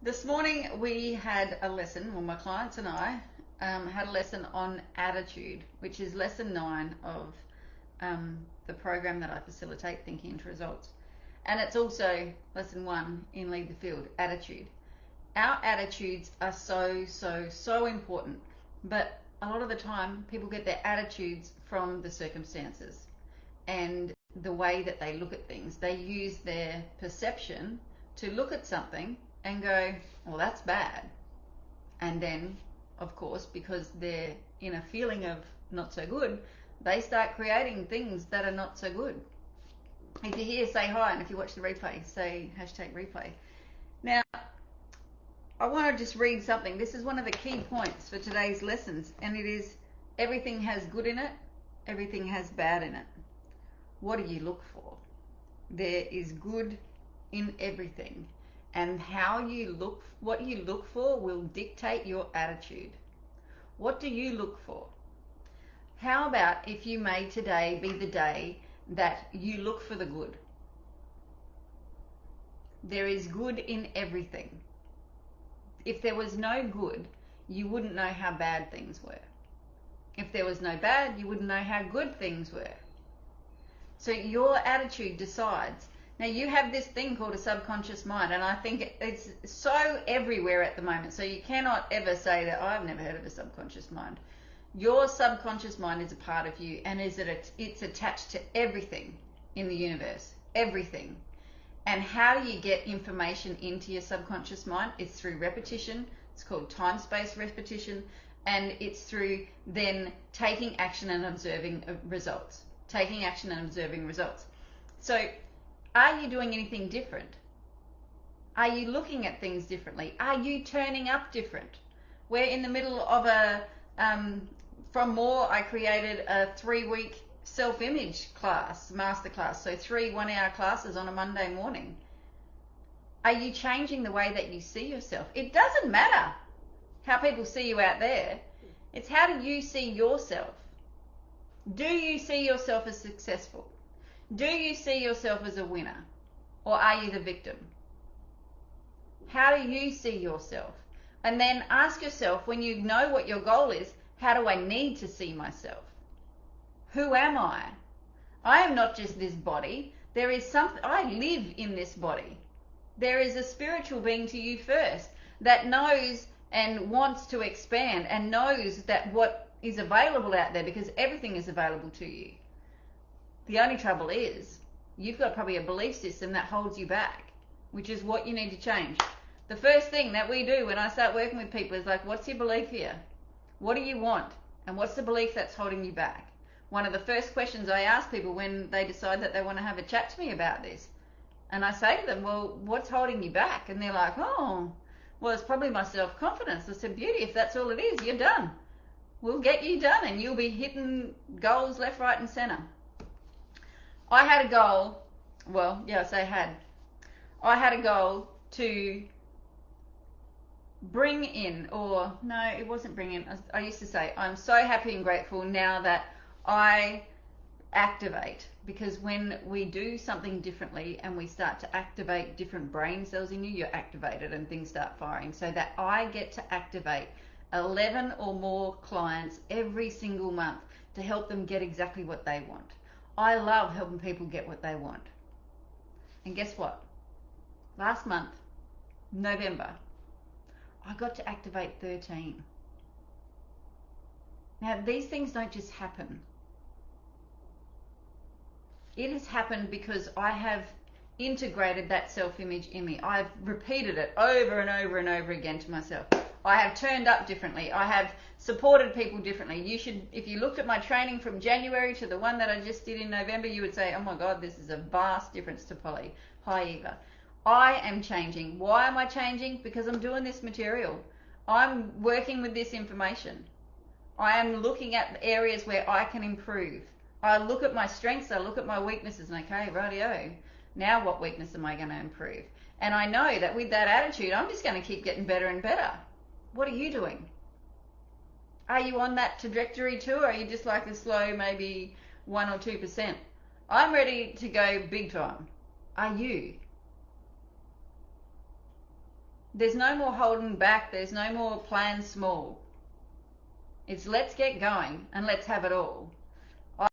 This morning we had a lesson, well, my clients and I had a lesson on attitude, which is lesson 9 of the program that I facilitate, Thinking into Results. And it's also lesson 1 in Lead the Field, attitude. Our attitudes are so important, but a lot of the time people get their attitudes from the circumstances and the way that they look at things. They use their perception to look at something and go, well, that's bad. And then, of course, because they're in a feeling of not so good, they start creating things that are not so good. If you're here, say hi, and if you watch the replay, say #replay. Now, I want to just read something. This is one of the key points for today's lessons, and it is everything has good in it, everything has bad in it. What do you look for? There is good in everything. And what you look for will dictate your attitude. What do you look for? How about if you made today be the day that you look for the good? There is good in everything. If there was no good, you wouldn't know how bad things were. If there was no bad, you wouldn't know how good things were. So your attitude decides. Now, you have this thing called a subconscious mind, and I think it's so everywhere at the moment. So you cannot ever say that, I've never heard of a subconscious mind. Your subconscious mind is a part of you, and it's attached to everything in the universe, everything. And how do you get information into your subconscious mind? It's through repetition. It's called time-space repetition, and it's through then taking action and observing results. Taking action and observing results. So, are you doing anything different? Are you looking at things differently? Are you turning up different? We're in the middle of from More, I created a 3-week self-image class, masterclass. So 3 one-hour classes on a Monday morning. Are you changing the way that you see yourself? It doesn't matter how people see you out there. It's how do you see yourself? Do you see yourself as successful? Do you see yourself as a winner? Or are you the victim? How do you see yourself? And then ask yourself, when you know what your goal is, how do I need to see myself? Who am I? I am not just this body. There is something, I live in this body. There is a spiritual being to you first that knows and wants to expand and knows that what is available out there, because everything is available to you. The only trouble is you've got probably a belief system that holds you back, which is what you need to change. The first thing that we do when I start working with people is like, what's your belief here? What do you want? And what's the belief that's holding you back? One of the first questions I ask people when they decide that they want to have a chat to me about this, and I say to them, well, what's holding you back? And they're like, oh, well, it's probably my self-confidence. I said, beauty, if that's all it is, you're done. We'll get you done and you'll be hitting goals left, right, and center. I had a goal, well, yes, I had a goal to bring in, or no, it wasn't bring in. I used to say, I'm so happy and grateful now that I activate, because when we do something differently and we start to activate different brain cells in you, you're activated and things start firing, so that I get to activate 11 or more clients every single month to help them get exactly what they want. I love helping people get what they want. And guess what? Last month, November, I got to activate 13. Now, these things don't just happen. It has happened because I have integrated that self-image in me. I've repeated it over and over and over again to myself. I have turned up differently. I have supported people differently. You should, if you looked at my training from January to the one that I just did in November, you would say, oh my God, this is a vast difference to Polly. Hi, Eva. I am changing. Why am I changing? Because I'm doing this material. I'm working with this information. I am looking at areas where I can improve. I look at my strengths, I look at my weaknesses, and okay, rightio. Now what weakness am I going to improve? And I know that with that attitude, I'm just going to keep getting better and better. What are you doing? Are you on that trajectory too, or are you just like a slow, maybe 1 or 2%? I'm ready to go big time. Are you? There's no more holding back. There's no more plan small. It's let's get going and let's have it all.